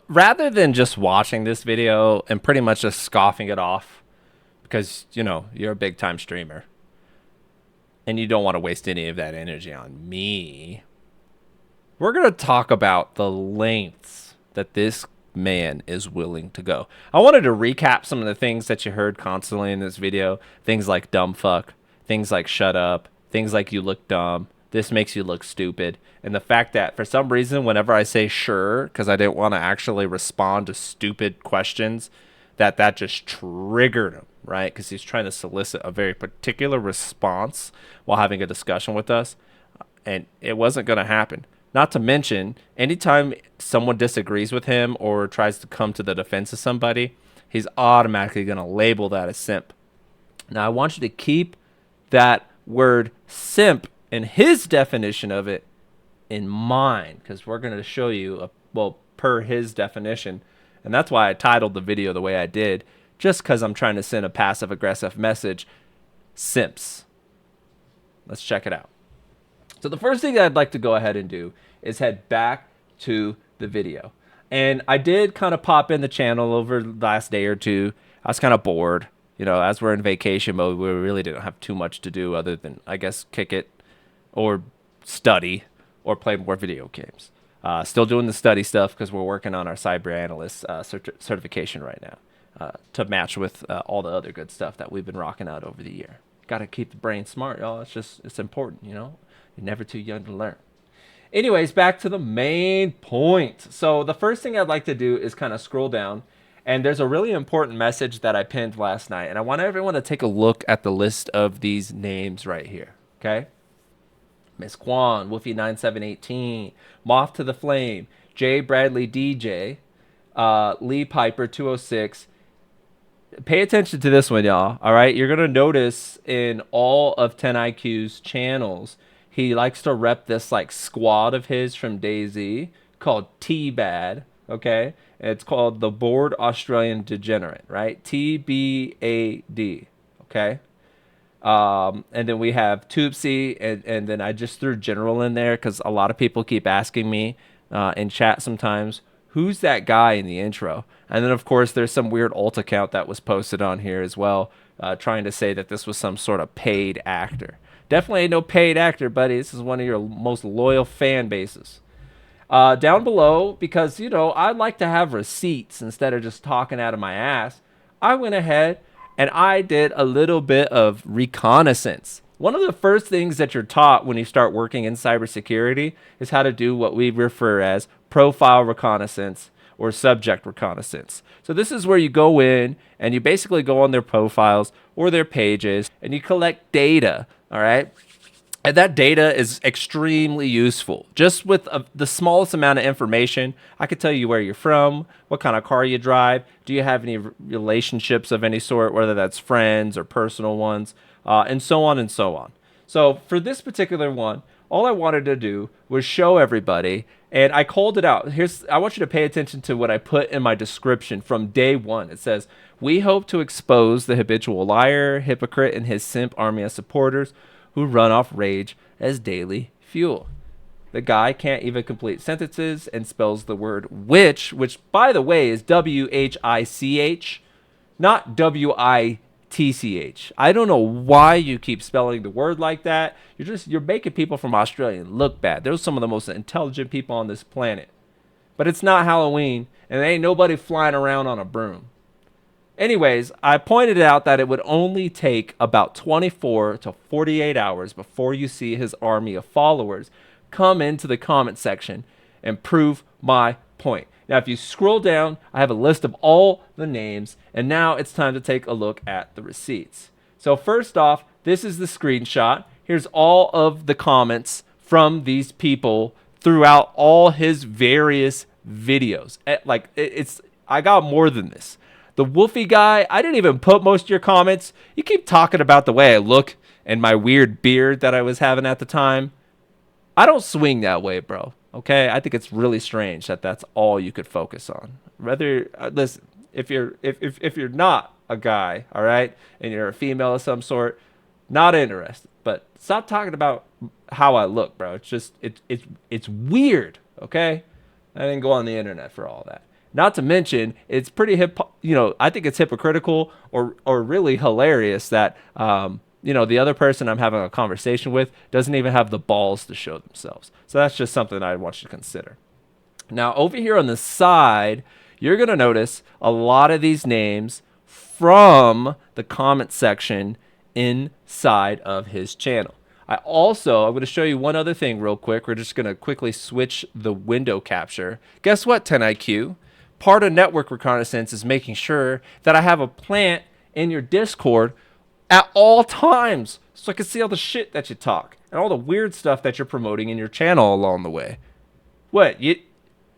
Rather than just watching this video and pretty much just scoffing it off because, you're a big time streamer and you don't want to waste any of that energy on me, we're going to talk about the lengths that this man is willing to go. I wanted to recap some of the things that you heard constantly in this video. Things like dumb fuck, things like shut up, things like you look dumb, this makes you look stupid. And the fact that for some reason, whenever I say sure, because I didn't want to actually respond to stupid questions, that just triggered him, right? Because he's trying to solicit a very particular response while having a discussion with us. And it wasn't going to happen. Not to mention, anytime someone disagrees with him or tries to come to the defense of somebody, he's automatically going to label that as simp. Now, I want you to keep that word simp and his definition of it in mind, because we're going to show you, per his definition. And that's why I titled the video the way I did, just because I'm trying to send a passive-aggressive message. Simps. Let's check it out. So the first thing that I'd like to go ahead and do is head back to the video. And I did kind of pop in the channel over the last day or two. I was kind of bored. As we're in vacation mode, we really didn't have too much to do other than, I guess, kick it or study or play more video games. Still doing the study stuff because we're working on our cyber analyst certification right now to match with all the other good stuff that we've been rocking out over the year. Got to keep the brain smart, y'all. It's important, You're never too young to learn. Anyways, back to the main point. So the first thing I'd like to do is kind of scroll down, and there's a really important message that I pinned last night, and I want everyone to take a look at the list of these names right here, okay? Miss Kwan, Wolfie9718, Moth to the Flame, J. Bradley DJ, Lee Piper 206. Pay attention to this one, y'all. All right, you're gonna notice in all of 10IQ's channels, he likes to rep this like squad of his from DayZ called T-Bad. Okay, and it's called the Bored Australian Degenerate, right? TBAD. Okay. And then we have Toopsy, and then I just threw general in there because a lot of people keep asking me in chat sometimes, who's that guy in the intro? And then, of course, there's some weird alt account that was posted on here as well, trying to say that this was some sort of paid actor. Definitely ain't no paid actor, buddy. This is one of your most loyal fan bases. Down below, because, I like to have receipts instead of just talking out of my ass, I went ahead and I did a little bit of reconnaissance. One of the first things that you're taught when you start working in cybersecurity is how to do what we refer as profile reconnaissance or subject reconnaissance. So this is where you go in and you basically go on their profiles or their pages and you collect data, all right? And that data is extremely useful. Just with the smallest amount of information, I could tell you where you're from, what kind of car you drive, do you have any relationships of any sort, whether that's friends or personal ones, and so on and so on. So for this particular one, all I wanted to do was show everybody, and I called it out. I want you to pay attention to what I put in my description from day one. It says, "We hope to expose the habitual liar, hypocrite, and his simp army of supporters who run off rage as daily fuel." The guy can't even complete sentences and spells the word which by the way is W-H-I-C-H, not W-I-T-C-H. I don't know why you keep spelling the word like that. You're making people from Australia look bad. They're some of the most intelligent people on this planet. But it's not Halloween, and there ain't nobody flying around on a broom. Anyways, I pointed out that it would only take about 24 to 48 hours before you see his army of followers come into the comment section and prove my point. Now, if you scroll down, I have a list of all the names, and now it's time to take a look at the receipts. So first off, this is the screenshot. Here's all of the comments from these people throughout all his various videos. I got more than this. The Wolfie guy, I didn't even put most of your comments. You keep talking about the way I look and my weird beard that I was having at the time. I don't swing that way, bro. Okay? I think it's really strange that that's all you could focus on. Listen, if you're not a guy, all right, and you're a female of some sort, not interested. But stop talking about how I look, bro. It's just it's weird, okay? I didn't go on the internet for all that. Not to mention, it's pretty I think it's hypocritical or really hilarious that the other person I'm having a conversation with doesn't even have the balls to show themselves. So that's just something I want you to consider. Now, over here on the side, you're going to notice a lot of these names from the comment section inside of his channel. I'm going to show you one other thing real quick. We're just going to quickly switch the window capture. Guess what, 10IQ? Part of network reconnaissance is making sure that I have a plant in your Discord at all times so I can see all the shit that you talk and all the weird stuff that you're promoting in your channel along the way. What, you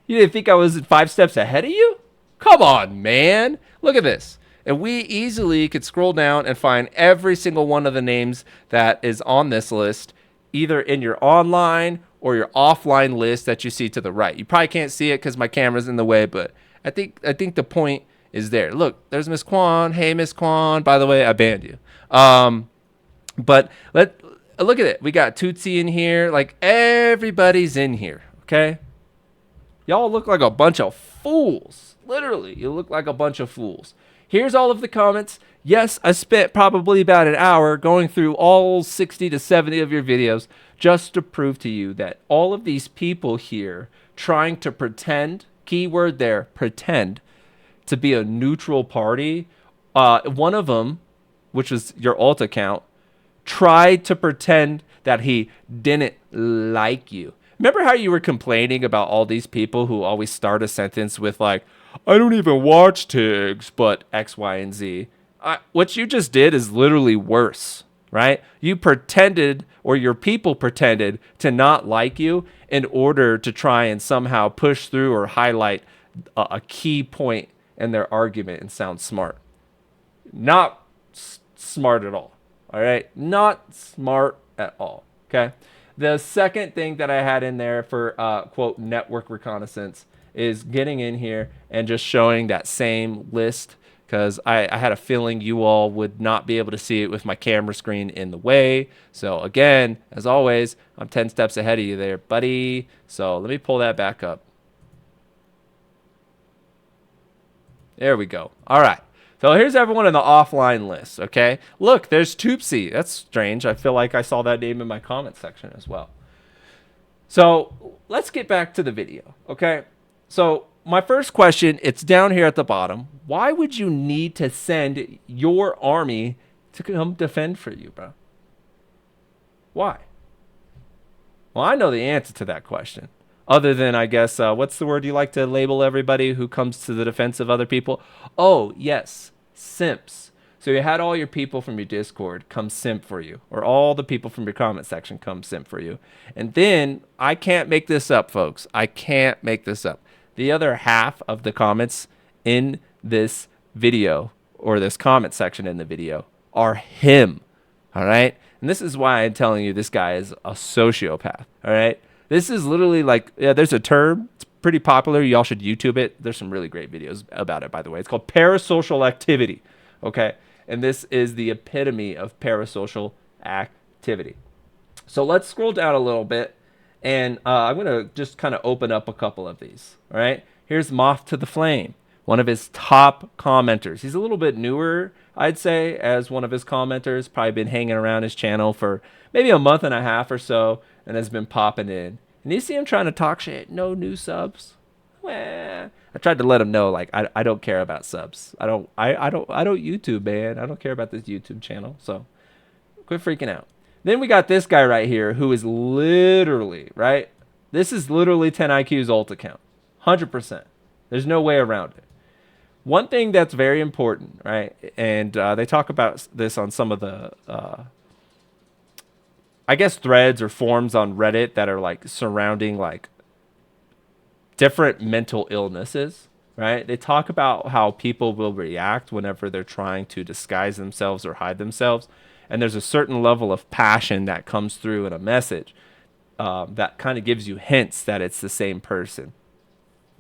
didn't think I was 5 steps ahead of you? Come on, man. Look at this. And we easily could scroll down and find every single one of the names that is on this list, either in your online or your offline list that you see to the right. You probably can't see it because my camera's in the way, but I think the point is there. Look, there's Miss Kwan. Hey, Miss Kwan. By the way, I banned you. But look at it. We got Tootsie in here. Like, everybody's in here, okay? Y'all look like a bunch of fools. Literally, you look like a bunch of fools. Here's all of the comments. Yes, I spent probably about an hour going through all 60 to 70 of your videos just to prove to you that all of these people here trying to pretend, keyword there, pretend, to be a neutral party. One of them, which was your alt account, tried to pretend that he didn't like you. Remember how you were complaining about all these people who always start a sentence with like, I don't even watch TIGs, but X, Y, and Z. What you just did is literally worse, right? You pretended, or your people pretended, to not like you in order to try and somehow push through or highlight a key point in their argument and sound smart. Not smart at all, all right? Not smart at all, okay? The second thing that I had in there for, quote, network reconnaissance is getting in here and just showing that same list, because I had a feeling you all would not be able to see it with my camera screen in the way. So again, as always, I'm 10 steps ahead of you there, buddy. So let me pull that back up. There we go. All right. So here's everyone in the offline list, okay? Look, there's Toopsy. That's strange. I feel like I saw that name in my comment section as well. So let's get back to the video, okay? So my first question, it's down here at the bottom. Why would you need to send your army to come defend for you, bro? Why? Well, I know the answer to that question. Other than, I guess, what's the word you like to label everybody who comes to the defense of other people? Oh, yes, simps. So you had all your people from your Discord come simp for you, or all the people from your comment section come simp for you. And then, I can't make this up, folks. I can't make this up. The other half of the comments in this video, or this comment section in the video, are him, all right? And this is why I'm telling you this guy is a sociopath, all right? This is literally like, yeah, there's a term. It's pretty popular. Y'all should YouTube it. There's some really great videos about it, by the way. It's called parasocial activity, okay? And this is the epitome of parasocial activity. So let's scroll down a little bit, and I'm going to just kind of open up a couple of these, all right? Here's Moth to the Flame, one of his top commenters. He's a little bit newer, I'd say, as one of his commenters. Probably been hanging around his channel for maybe a month and a half or so, and has been popping in. And you see him trying to talk shit. No new subs. Well, I tried to let him know, like, I don't care about subs. I don't YouTube, man. I don't care about this YouTube channel. So quit freaking out. Then we got this guy right here who is literally, right? This is literally 10IQ's alt account. 100%. There's no way around it. One thing that's very important, right? And they talk about this on some of the, I guess, threads or forums on Reddit that are like surrounding like different mental illnesses, right? They talk about how people will react whenever they're trying to disguise themselves or hide themselves. And there's a certain level of passion that comes through in a message that kind of gives you hints that it's the same person.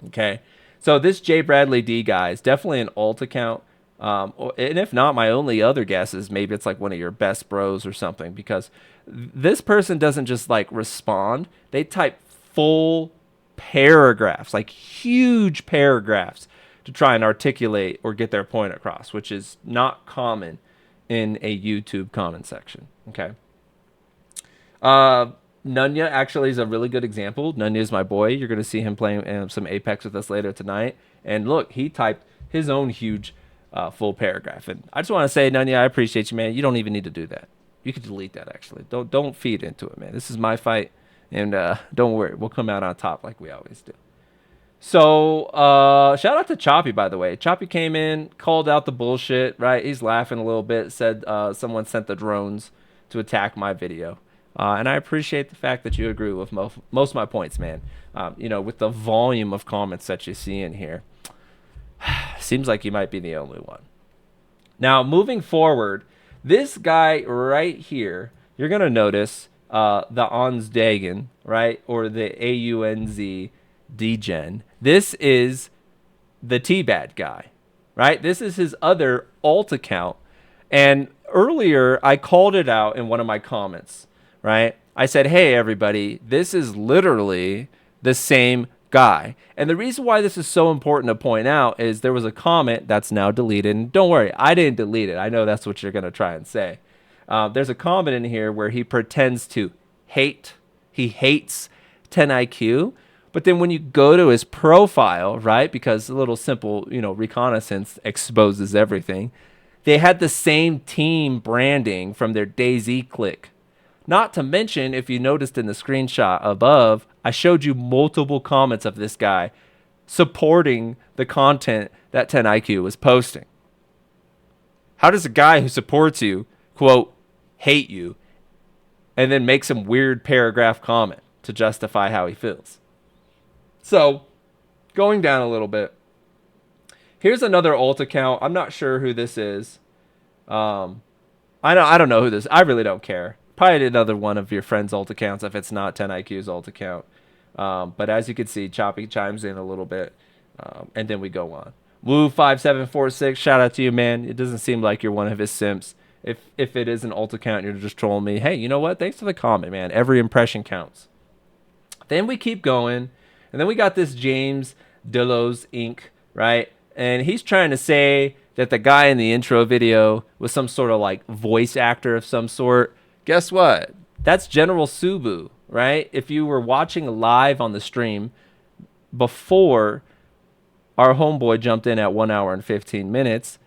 Okay. So this J. Bradley D guy is definitely an alt account. And if not, my only other guess is maybe it's like one of your best bros or something, because this person doesn't just like respond. They type full paragraphs, like huge paragraphs, to try and articulate or get their point across, which is not common in a YouTube comment section. Okay. Nunya actually is a really good example. Nunya is my boy. You're going to see him playing some Apex with us later tonight. And look, he typed his own huge full paragraph. And I just want to say, Nunya, I appreciate you, man. You don't even need to do that. You could delete that, actually. Don't feed into it, man. This is my fight. And don't worry. We'll come out on top like we always do. So shout out to Choppy, by the way. Choppy came in, called out the bullshit, right? He's laughing a little bit, said someone sent the drones to attack my video. And I appreciate the fact that you agree with most of my points, man. With the volume of comments that you see in here, seems like you might be the only one. Now, moving forward, this guy right here, you're going to notice the Ansdagen, right? Or the AUNZ Degen. This is the T-Bad guy, right? This is his other alt account. And earlier, I called it out in one of my comments, right? I said, hey, everybody, this is literally the same guy. And the reason why this is so important to point out is there was a comment that's now deleted. And don't worry, I didn't delete it. I know that's what you're going to try and say. There's a comment in here where he pretends to hate. He hates 10IQ. But then when you go to his profile, right, because a little simple, reconnaissance exposes everything, they had the same team branding from their DayZ click. Not to mention, if you noticed in the screenshot above, I showed you multiple comments of this guy supporting the content that 10IQ was posting. How does a guy who supports you, quote, hate you, and then make some weird paragraph comment to justify how he feels? So, going down a little bit, here's another alt account. I'm not sure who this is. I don't know who this is. I really don't care. Probably another one of your friends' alt accounts if it's not 10IQ's alt account. But as you can see, Choppy chimes in a little bit, and then we go on. Woo5746, shout out to you, man. It doesn't seem like you're one of his simps. If it is an alt account and you're just trolling me, hey, you know what? Thanks for the comment, man. Every impression counts. Then we keep going. And then we got this James Delos Inc., right? And he's trying to say that the guy in the intro video was some sort of like voice actor of some sort. Guess what? That's General Subu, right? If you were watching live on the stream before our homeboy jumped in at 1 hour and 15 minutes,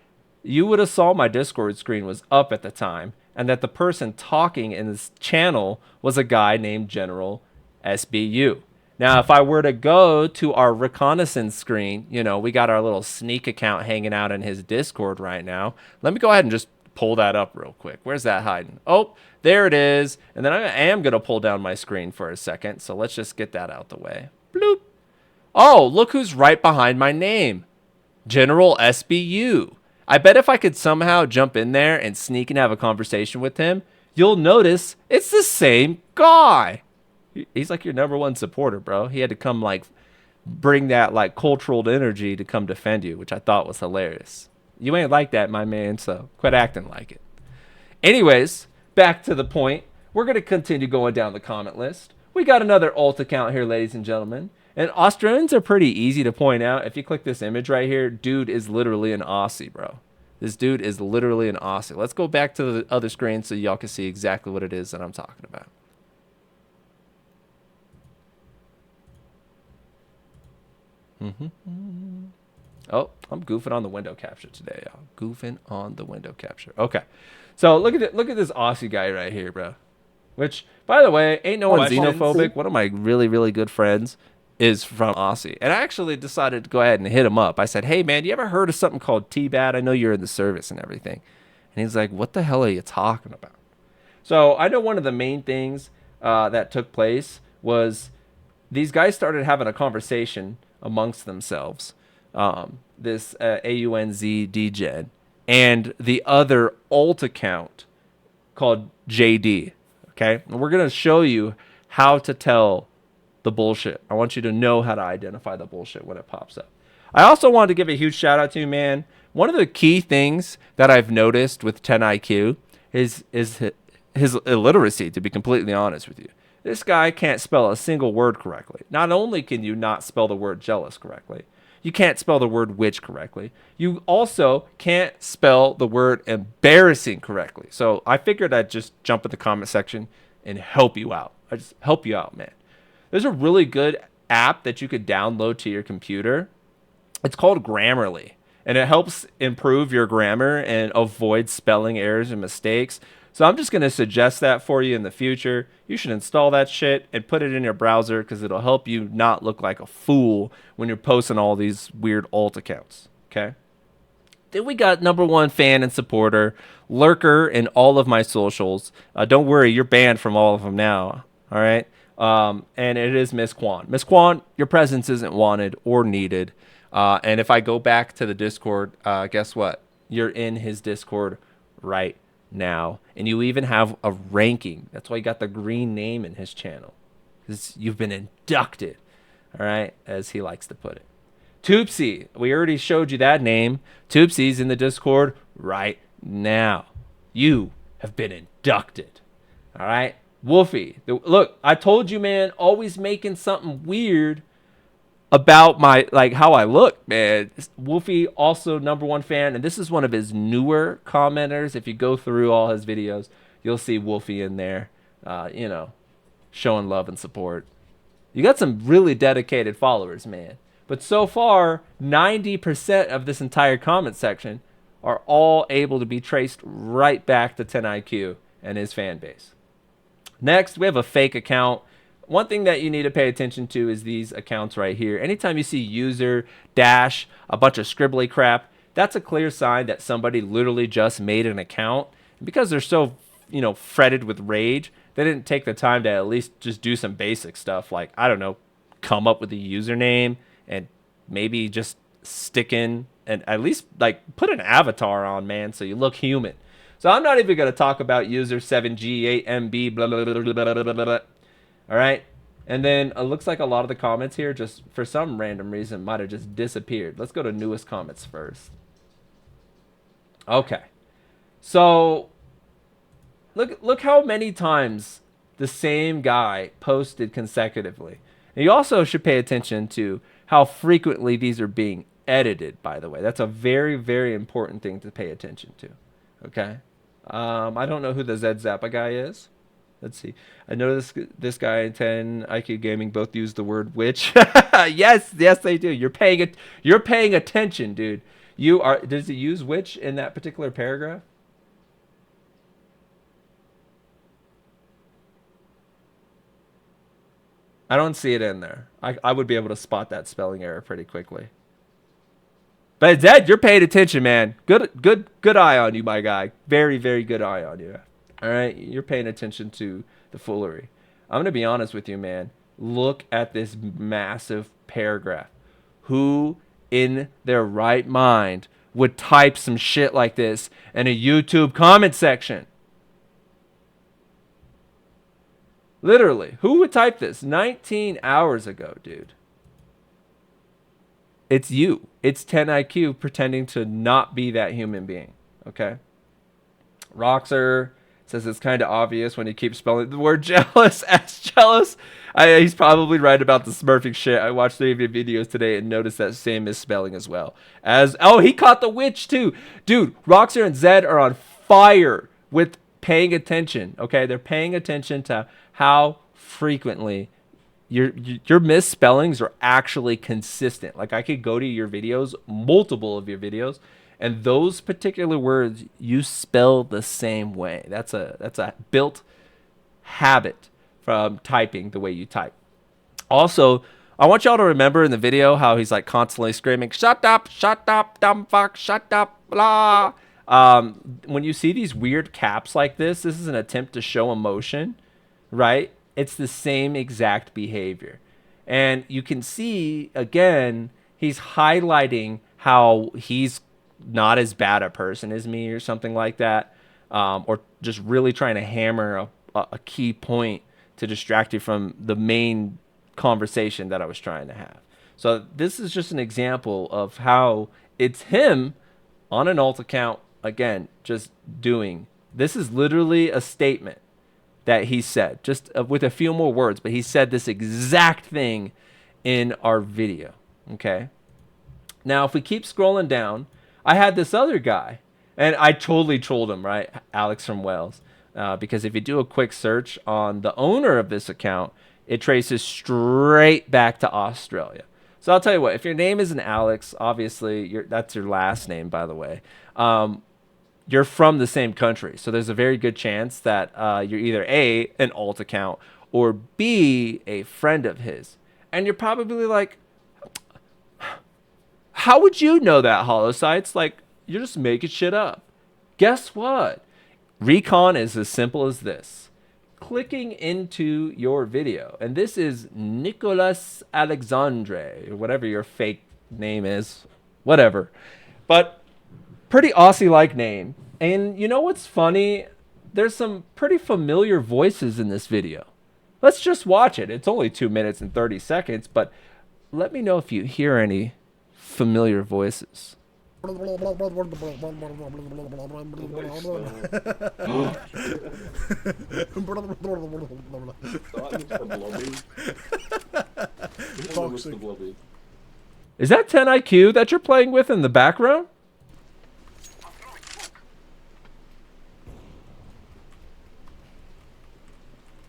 you would have saw my Discord screen was up at the time, and that the person talking in this channel was a guy named General SBU. Now, if I were to go to our reconnaissance screen, we got our little sneak account hanging out in his Discord right now. Let me go ahead and just pull that up real quick. Where's that hiding? Oh, there it is. And then I am going to pull down my screen for a second. So let's just get that out the way. Bloop. Oh, look who's right behind my name. General SBU. I bet if I could somehow jump in there and sneak and have a conversation with him, you'll notice it's the same guy. He's like your number one supporter, bro. He had to come bring that cultural energy to come defend you, which I thought was hilarious. You ain't like that, my man, so quit acting like it. Anyways, back to the point. We're going to continue going down the comment list. We got another alt account here, ladies and gentlemen. And Australians are pretty easy to point out. If you click this image right here, dude is literally an Aussie, bro. This dude is literally an Aussie. Let's go back to the other screen so y'all can see exactly what it is that I'm talking about. Oh, I'm goofing on the window capture today, y'all. Goofing on the window capture. Okay, so look at this Aussie guy right here, bro. Which, by the way, ain't no one xenophobic. One of my really, really good friends is from Aussie, and I actually decided to go ahead and hit him up. I said, "Hey, man, you ever heard of something called T-Bad? I know you're in the service and everything." And he's like, "What the hell are you talking about?" So I know one of the main things that took place was these guys started having a conversation amongst themselves, this AUNZ DGen and the other alt account called JD. Okay, and we're gonna show you how to tell the bullshit. I want you to know how to identify the bullshit when it pops up. I also wanted to give a huge shout out to you, man. One of the key things that I've noticed with 10IQ is his illiteracy, to be completely honest with you. This guy can't spell a single word correctly. Not only can you not spell the word jealous correctly, you can't spell the word witch correctly. You also can't spell the word embarrassing correctly. So I figured I'd just jump in the comment section and help you out. I just help you out, man. There's a really good app that you could download to your computer. It's called Grammarly, and it helps improve your grammar and avoid spelling errors and mistakes. So I'm just going to suggest that for you in the future. You should install that shit and put it in your browser because it'll help you not look like a fool when you're posting all these weird alt accounts. Okay? Then we got number one fan and supporter, lurker in all of my socials. Don't worry, you're banned from all of them now. All right? And it is Miss Kwan. Miss Kwan, your presence isn't wanted or needed. And if I go back to the Discord, guess what? You're in his Discord right now. And you even have a ranking. That's why you got the green name in his channel. Because you've been inducted. All right? As he likes to put it. Toopsy, we already showed you that name. Toopsy's in the Discord right now. You have been inducted. All right? Wolfie, look, I told you, man, always making something weird about my, like, how I look, man. Wolfie, also number one fan, and this is one of his newer commenters. If you go through all his videos, you'll see Wolfie in there, you know, showing love and support. You got some really dedicated followers, man. But so far, 90% of this entire comment section are all able to be traced right back to 10IQ and his fan base. Next, we have a fake account. One thing that you need to pay attention to is these accounts right here. Anytime you see user, dash, a bunch of scribbly crap, that's a clear sign that somebody literally just made an account. And because they're so, you know, fretted with rage, they didn't take the time to at least just do some basic stuff like, I don't know, come up with a username and maybe just stick in and at least like put an avatar on, man, so you look human. So I'm not even going to talk about user 7G8MB blah blah blah blah blah blah blah. All right? And then it looks like a lot of the comments here just for some random reason might have just disappeared. Let's go to newest comments first. Okay. So look how many times the same guy posted consecutively. And you also should pay attention to how frequently these are being edited, by the way. That's a very, very important thing to pay attention to. Okay? I don't know who the Zed Zappa guy is. Let's see. I know this guy and 10IQ Gaming both use the word witch. yes, they do. You're paying attention, dude. Does it use witch in that particular paragraph? I don't see it in there. I would be able to spot that spelling error pretty quickly. But Zed, you're paying attention, man. Good eye on you, my guy. Very, very good eye on you. All right, you're paying attention to the foolery. I'm gonna be honest with you, man. Look at this massive paragraph. Who in their right mind would type some shit like this in a YouTube comment section? Literally, who would type this 19 hours ago, dude? It's you. It's 10IQ pretending to not be that human being. Okay? Roxer says it's kind of obvious when he keeps spelling the word jealous as jealous. He's probably right about the smurfing shit. I watched 3 of your videos today and noticed that same misspelling as well. Oh, he caught the witch too. Dude, Roxer and Zed are on fire with paying attention. Okay? They're paying attention to how frequently your misspellings are actually consistent. Like I could go to your videos, multiple of your videos, and those particular words you spell the same way. That's a built habit from typing the way you type. Also, I want y'all to remember in the video how he's like constantly screaming, shut up, dumb fuck, shut up, blah. When you see these weird caps like this is an attempt to show emotion, right? It's the same exact behavior. And you can see, again, he's highlighting how he's not as bad a person as me or something like that. Or just really trying to hammer a key point to distract you from the main conversation that I was trying to have. So this is just an example of how it's him on an alt account, again, just doing. This is literally a statement. that he said, just with a few more words, but he said this exact thing in our video. Okay. Now, if we keep scrolling down, I had this other guy, and I totally trolled him, right? Alex from Wales. Because if you do a quick search on the owner of this account, it traces straight back to Australia. So I'll tell you what, if your name isn't Alex, obviously that's your last name, by the way. You're from the same country. So there's a very good chance that you're either A, an alt account, or B, a friend of his. And you're probably like, how would you know that, Holosites? Like, you're just making shit up. Guess what? Recon is as simple as this. Clicking into your video. And this is Nicolas Alexandre, or whatever your fake name is. Whatever. But pretty Aussie-like name. And you know what's funny? There's some pretty familiar voices in this video. Let's just watch it. It's only 2 minutes and 30 seconds, but let me know if you hear any familiar voices. Is that 10IQ that you're playing with in the background?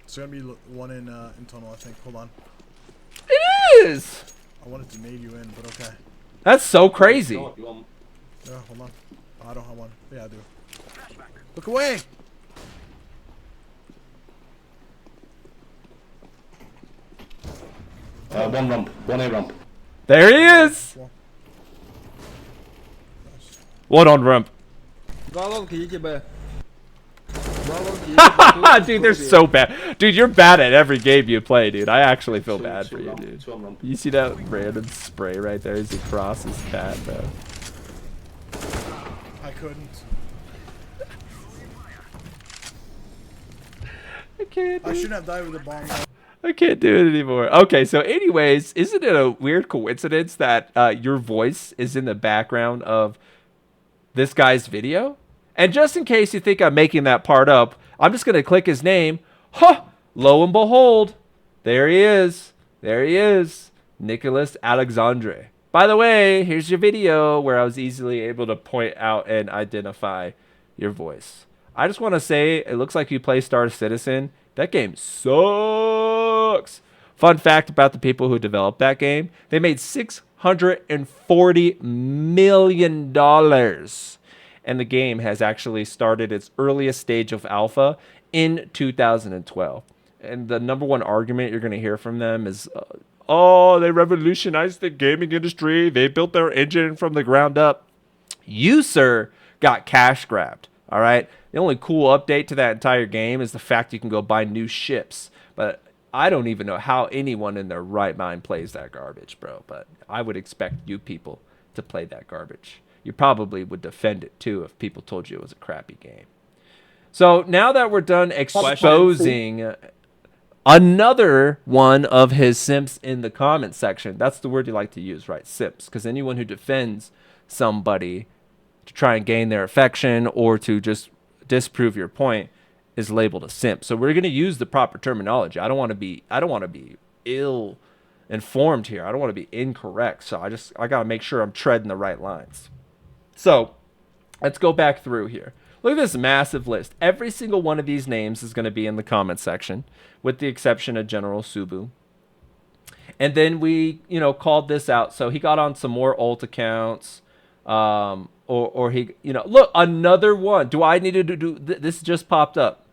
It's gonna be one in tunnel, I think. Hold on. It is. I wanted to nade you in, but okay. That's so crazy. Yeah, hold on. I don't have one. Yeah, I do. Look away! One ramp. One A ramp. There he is. One on ramp. Dude, they're so bad. Dude, you're bad at every game you play, dude. I actually feel bad for you, dude. You see that random spray right there as he crosses cat, bro? I couldn't. I can't. I shouldn't have died with a bomb. I can't do it anymore. Okay, so anyways, isn't it a weird coincidence that your voice is in the background of this guy's video? And just in case you think I'm making that part up, I'm just going to click his name. Huh! Lo and behold, there he is. There he is. Nicolas Alexandre. By the way, here's your video where I was easily able to point out and identify your voice. I just want to say, it looks like you play Star Citizen. That game sucks. Fun fact about the people who developed that game, they made $640 million. And the game has actually started its earliest stage of alpha in 2012. And the number one argument you're going to hear from them is, oh, they revolutionized the gaming industry. They built their engine from the ground up. You, sir, got cash grabbed, all right? The only cool update to that entire game is the fact you can go buy new ships. But I don't even know how anyone in their right mind plays that garbage, bro. But I would expect you people to play that garbage. You probably would defend it too if people told you it was a crappy game. So now that we're done exposing another one of his simps in the comment section, that's the word you like to use, right? Simps. Because anyone who defends somebody to try and gain their affection or to just disprove your point is labeled a simp. So we're going to use the proper terminology. I don't want to be ill informed here. I don't want to be incorrect. So I got to make sure I'm treading the right lines. So let's go back through here. Look at this massive list. Every single one of these names is going to be in the comment section, with the exception of General Subu. And then we, called this out. So he got on some more alt accounts, or he, look, another one. Do I need to do this? Just popped up,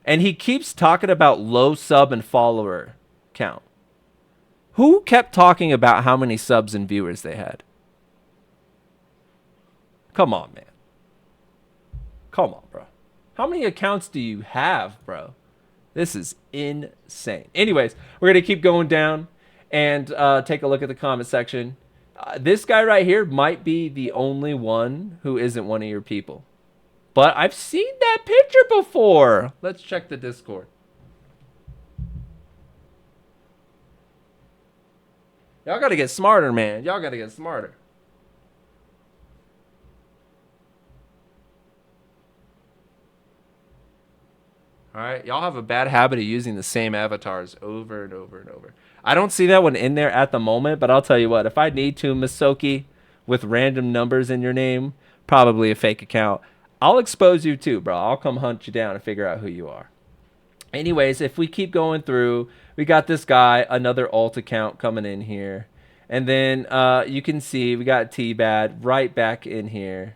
and he keeps talking about low sub and follower count. Who kept talking about how many subs and viewers they had? Come on, man. Come on, bro. How many accounts do you have, bro? This is insane. Anyways, we're going to keep going down and take a look at the comment section. This guy right here might be the only one who isn't one of your people. But I've seen that picture before. Let's check the Discord. Y'all got to get smarter, man. Y'all got to get smarter. All right, y'all have a bad habit of using the same avatars over and over and over. I don't see that one in there at the moment, but I'll tell you what, if I need to, Misoki, with random numbers in your name, probably a fake account, I'll expose you too, bro. I'll come hunt you down and figure out who you are. Anyways, if we keep going through, we got this guy, another alt account coming in here. And then you can see we got T-Bad right back in here.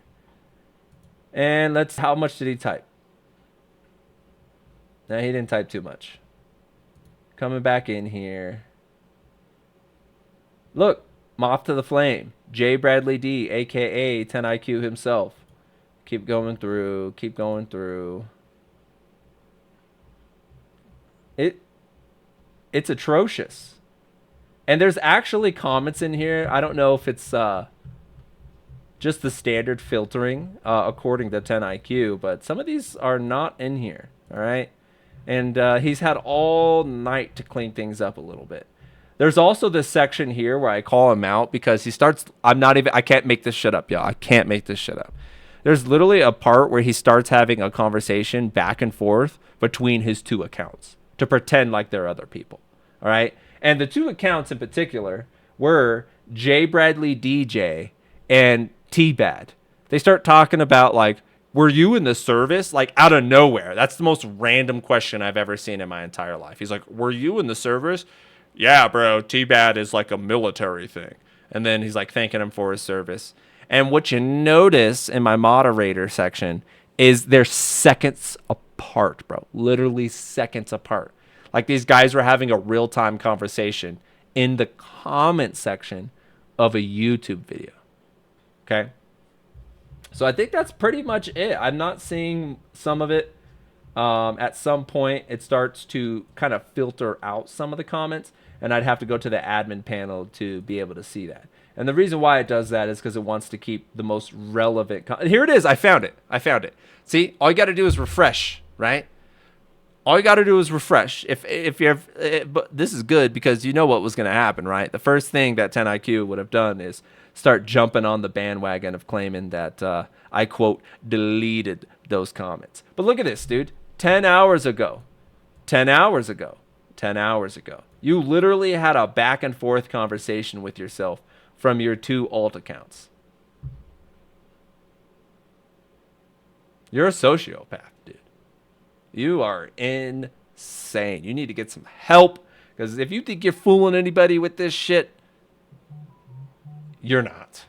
And how much did he type? No, he didn't type too much. Coming back in here. Look, Moth to the Flame. J. Bradley D, a.k.a. 10IQ himself. Keep going through. Keep going through. It's atrocious. And there's actually comments in here. I don't know if it's just the standard filtering according to 10IQ, but some of these are not in here. All right. And he's had all night to clean things up a little bit. There's also this section here where I call him out because he starts. I can't make this shit up, y'all. I can't make this shit up. There's literally a part where he starts having a conversation back and forth between his two accounts to pretend like they're other people. All right. And the two accounts in particular were J. Bradley DJ and T-Bad. They start talking about like, were you in the service? Like out of nowhere. That's the most random question I've ever seen in my entire life. He's like, were you in the service? Yeah, bro. T-Bad is like a military thing. And then he's like thanking him for his service. And what you notice in my moderator section is they're seconds apart, bro. Literally seconds apart. Like these guys were having a real-time conversation in the comment section of a YouTube video. Okay? So I think that's pretty much it. I'm not seeing some of it. At some point, it starts to kind of filter out some of the comments, and I'd have to go to the admin panel to be able to see that. And the reason why it does that is because it wants to keep the most relevant. Here it is. I found it. See, all you got to do is refresh, right? All you got to do is refresh. But this is good because you know what was going to happen, right? The first thing that 10IQ would have done is start jumping on the bandwagon of claiming that I, quote, deleted those comments. But look at this, dude. 10 hours ago, you literally had a back and forth conversation with yourself from your two alt accounts. You're a sociopath, dude. You are insane. You need to get some help because if you think you're fooling anybody with this shit, you're not.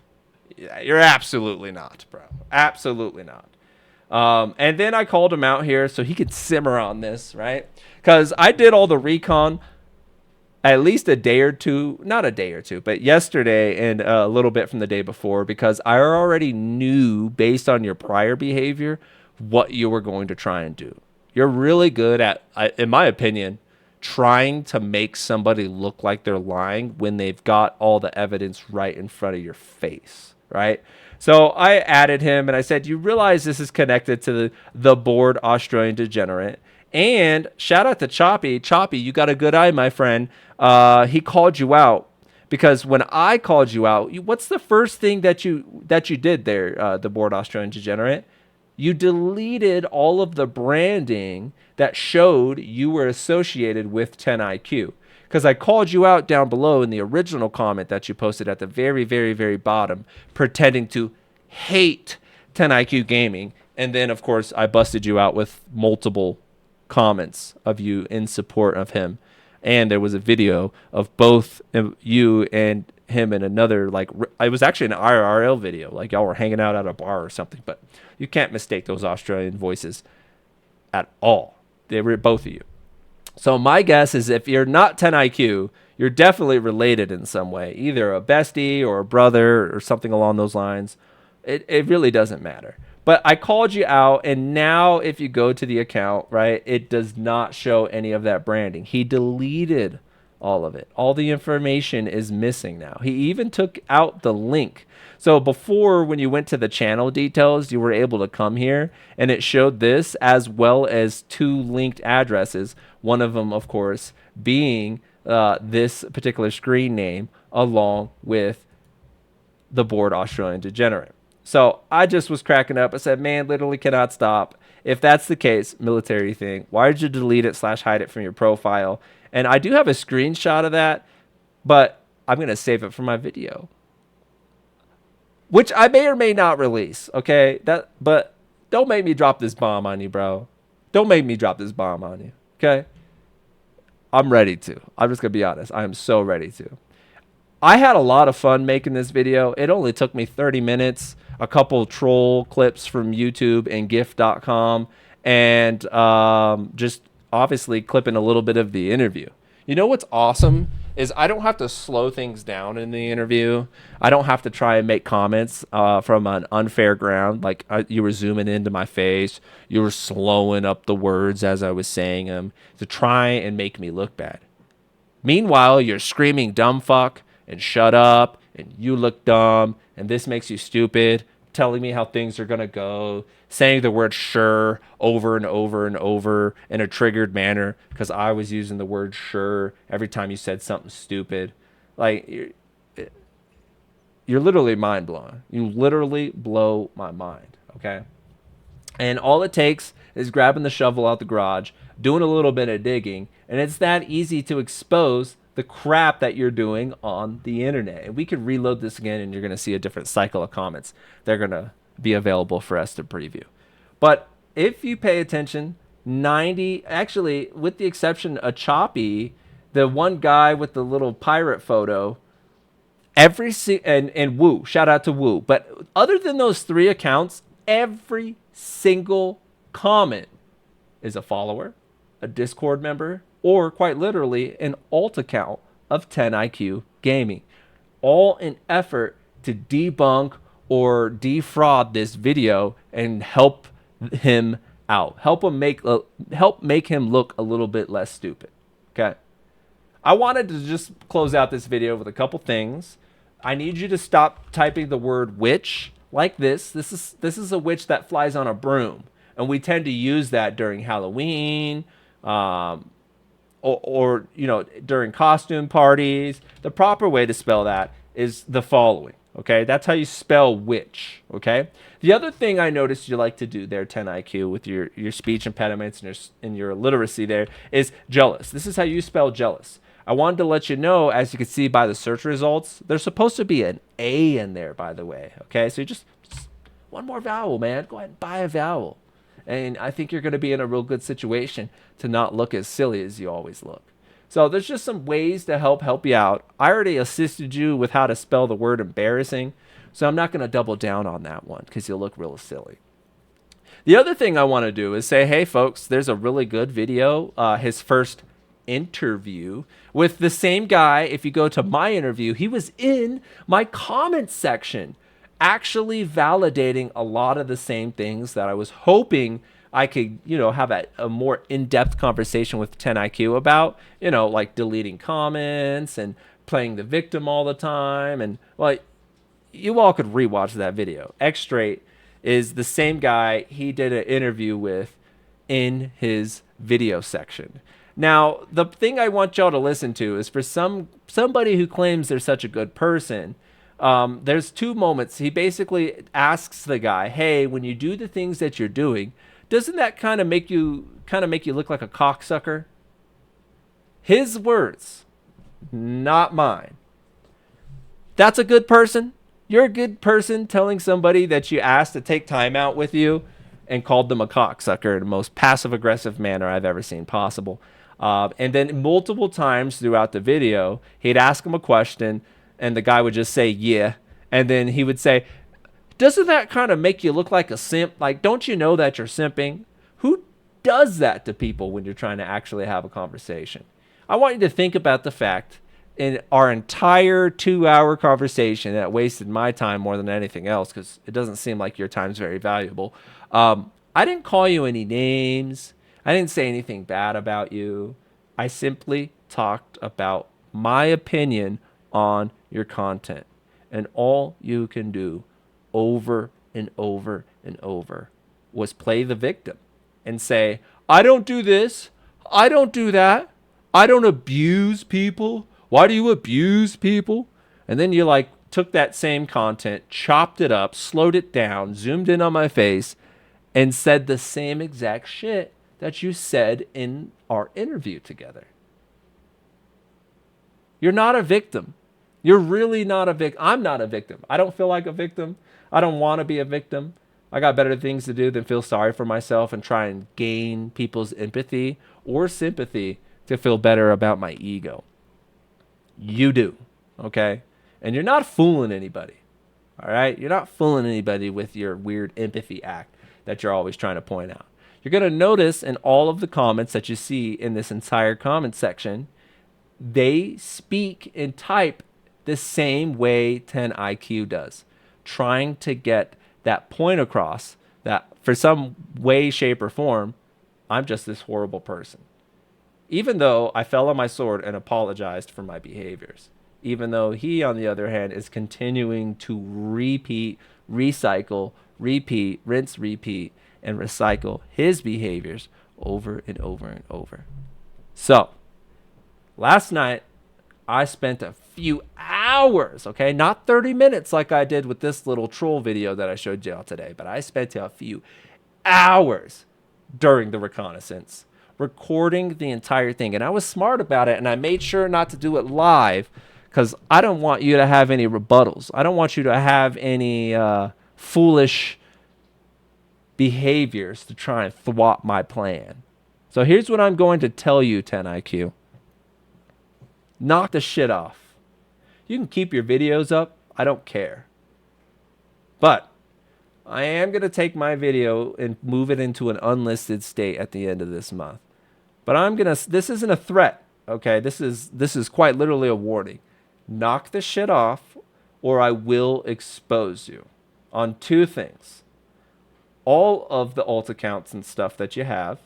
You're absolutely not, bro. Absolutely not. And then I called him out here so he could simmer on this, right? Because I did all the recon at least a day or two, not a day or two, but yesterday and a little bit from the day before because I already knew based on your prior behavior what you were going to try and do. You're really good at, in my opinion, trying to make somebody look like they're lying when they've got all the evidence right in front of your face, right? So I added him and I said, you realize this is connected to the bored Australian degenerate. And shout out to Choppy. Choppy, you got a good eye, my friend. He called you out because when I called you out, what's the first thing that you did there, the bored Australian degenerate? You deleted all of the branding that showed you were associated with 10IQ. Because I called you out down below in the original comment that you posted at the very, very, very bottom, pretending to hate 10IQ Gaming. And then, of course, I busted you out with multiple comments of you in support of him. And there was a video of both you and him in another, like, it was actually an IRL video. Like, y'all were hanging out at a bar or something. But you can't mistake those Australian voices at all. They were both of you. So my guess is if you're not 10IQ, you're definitely related in some way, either a bestie or a brother or something along those lines. It really doesn't matter. But I called you out, and now if you go to the account, right, it does not show any of that branding. He deleted all of it. All the information is missing now. He even took out the link. So before, when you went to the channel details, you were able to come here, and it showed this as well as two linked addresses. One of them, of course, being this particular screen name along with the bored Australian degenerate. So I just was cracking up. I said, man, literally cannot stop. If that's the case, military thing, why did you delete it / hide it from your profile? And I do have a screenshot of that, but I'm going to save it for my video, which I may or may not release. Okay. But don't make me drop this bomb on you, bro. Don't make me drop this bomb on you. Okay. I'm ready to. I'm just going to be honest. I am so ready to. I had a lot of fun making this video. It only took me 30 minutes, a couple troll clips from YouTube and gift.com, and just obviously clipping a little bit of the interview. You know what's awesome is I don't have to slow things down in the interview. I don't have to try and make comments from an unfair ground. Like you were zooming into my face. You were slowing up the words as I was saying them to try and make me look bad. Meanwhile, you're screaming dumb fuck and shut up and you look dumb and this makes you stupid, telling me how things are going to go, saying the word sure over and over and over in a triggered manner because I was using the word sure every time you said something stupid. Like, you're literally mind blowing. You literally blow my mind, okay? And all it takes is grabbing the shovel out the garage, doing a little bit of digging, and it's that easy to expose the crap that you're doing on the internet. And we could reload this again and you're going to see a different cycle of comments. They're going to be available for us to preview. But if you pay attention, 90, actually, with the exception of Choppy, the one guy with the little pirate photo, and Woo, shout out to Woo. But other than those 3 accounts, every single comment is a follower, a Discord member, or quite literally an alt account of 10IQ Gaming. All in effort to debunk or defraud this video and help him out. Help make him look a little bit less stupid. Okay. I wanted to just close out this video with a couple things. I need you to stop typing the word witch like this. This is a witch that flies on a broom. And we tend to use that during Halloween, or you know, during costume parties. The proper way to spell that is the following. Okay, that's how you spell witch. Okay. The other thing I noticed you like to do there, 10IQ, with your speech impediments and your literacy there, is jealous. This is how you spell jealous. I wanted to let you know, as you can see by the search results, there's supposed to be an A in there, by the way. Okay, so you just one more vowel, man. Go ahead and buy a vowel. And I think you're going to be in a real good situation to not look as silly as you always look. So there's just some ways to help you out. I already assisted you with how to spell the word embarrassing, so I'm not going to double down on that one because you'll look real silly. The other thing I want to do is say, hey, folks, there's a really good video, his first interview with the same guy. If you go to my interview, he was in my comment section, actually validating a lot of the same things that I was hoping I could, you know, have a more in-depth conversation with 10IQ about, you know, like deleting comments and playing the victim all the time. And well, you all could rewatch that video. X Straight is the same guy he did an interview with in his video section. Now, the thing I want y'all to listen to is for somebody who claims they're such a good person. There's 2 moments. He basically asks the guy, hey, when you do the things that you're doing, doesn't that kind of make you look like a cocksucker? His words, not mine. That's a good person. You're a good person telling somebody that you asked to take time out with you and called them a cocksucker in the most passive-aggressive manner I've ever seen possible. And then multiple times throughout the video, he'd ask him a question, and the guy would just say, yeah. And then he would say, doesn't that kind of make you look like a simp? Like, don't you know that you're simping? Who does that to people when you're trying to actually have a conversation? I want you to think about the fact in our entire 2-hour conversation that wasted my time more than anything else, because it doesn't seem like your time's very valuable. I didn't call you any names. I didn't say anything bad about you. I simply talked about my opinion on your content. And all you can do over and over and over was play the victim and say, I don't do this. I don't do that. I don't abuse people. Why do you abuse people? And then you took that same content, chopped it up, slowed it down, zoomed in on my face, and said the same exact shit that you said in our interview together. You're not a victim. You're really not a victim. I'm not a victim. I don't feel like a victim. I don't want to be a victim. I got better things to do than feel sorry for myself and try and gain people's empathy or sympathy to feel better about my ego. You do, okay? And you're not fooling anybody, all right? You're not fooling anybody with your weird empathy act that you're always trying to point out. You're going to notice in all of the comments that you see in this entire comment section, they speak and type the same way 10IQ does, trying to get that point across that for some way, shape, or form, I'm just this horrible person. Even though I fell on my sword and apologized for my behaviors. Even though he, on the other hand, is continuing to repeat, recycle, repeat, rinse, repeat, and recycle his behaviors over and over and over. So, last night, I spent a few hours, okay? Not 30 minutes like I did with this little troll video that I showed y'all today, but I spent a few hours during the reconnaissance recording the entire thing. And I was smart about it, and I made sure not to do it live because I don't want you to have any rebuttals. I don't want you to have any foolish behaviors to try and thwart my plan. So here's what I'm going to tell you, 10IQ. Knock the shit off. You can keep your videos up. I don't care. But I am going to take my video and move it into an unlisted state at the end of this month. But this isn't a threat, okay? This is quite literally a warning. Knock the shit off or I will expose you on two things. All of the alt accounts and stuff that you have,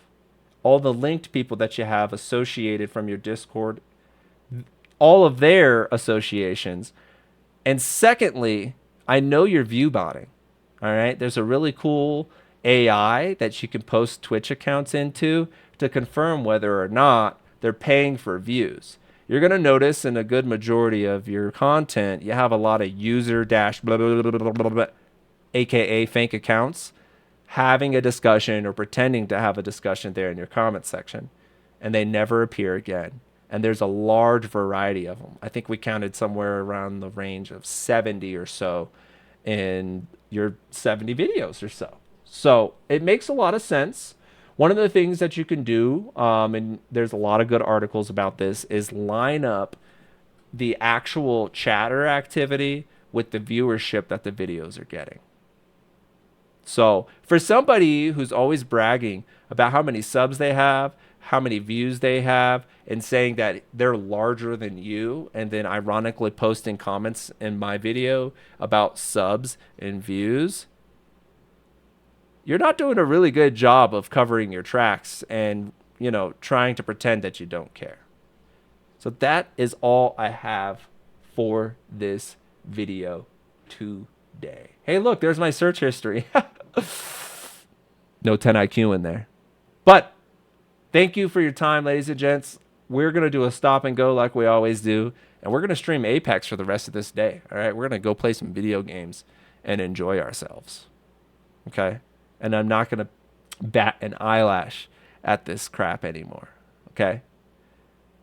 all the linked people that you have associated from your Discord, all of their associations. And secondly, I know you're view botting. All right. There's a really cool AI that you can post Twitch accounts into to confirm whether or not they're paying for views. You're going to notice in a good majority of your content, you have a lot of user dash blah, blah, blah, blah, blah, blah, AKA fake accounts having a discussion or pretending to have a discussion there in your comment section. And they never appear again. And there's a large variety of them. I think we counted somewhere around the range of 70 or so in your 70 videos or so. So it makes a lot of sense. One of the things that you can do, and there's a lot of good articles about this, is line up the actual chatter activity with the viewership that the videos are getting. So for somebody who's always bragging about how many subs they have, how many views they have, and saying that they're larger than you, and then ironically posting comments in my video about subs and views, you're not doing a really good job of covering your tracks and, you know, trying to pretend that you don't care. So that is all I have for this video today. Hey, look, there's my search history. No 10IQ in there. But thank you for your time, ladies and gents. We're going to do a stop and go like we always do. And we're going to stream Apex for the rest of this day. All right. We're going to go play some video games and enjoy ourselves. Okay. And I'm not going to bat an eyelash at this crap anymore. Okay.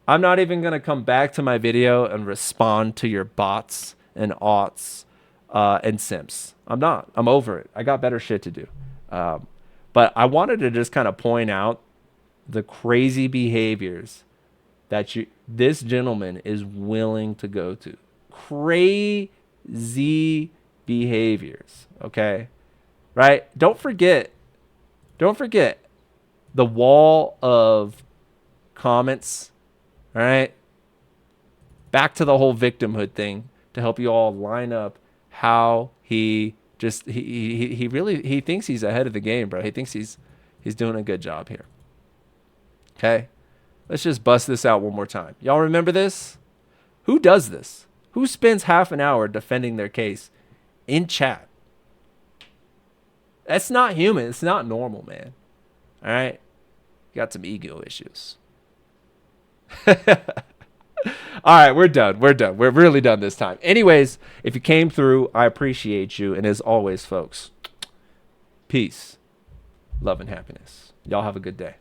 I'm not even going to come back to my video and respond to your bots and aughts and simps. I'm not. I'm over it. I got better shit to do. But I wanted to just kind of point out the crazy behaviors that this gentleman is willing to go to. Crazy behaviors, okay? Right? Don't forget the wall of comments, all right? Back to the whole victimhood thing to help you all line up how he really thinks he's ahead of the game, bro. He thinks he's doing a good job here. Okay? Let's just bust this out one more time. Y'all remember this? Who does this? Who spends half an hour defending their case in chat? That's not human. It's not normal, man. All right? You got some ego issues. All right, we're done. We're done. We're really done this time. Anyways, if you came through, I appreciate you. And as always, folks, peace. love, and happiness. Y'all have a good day.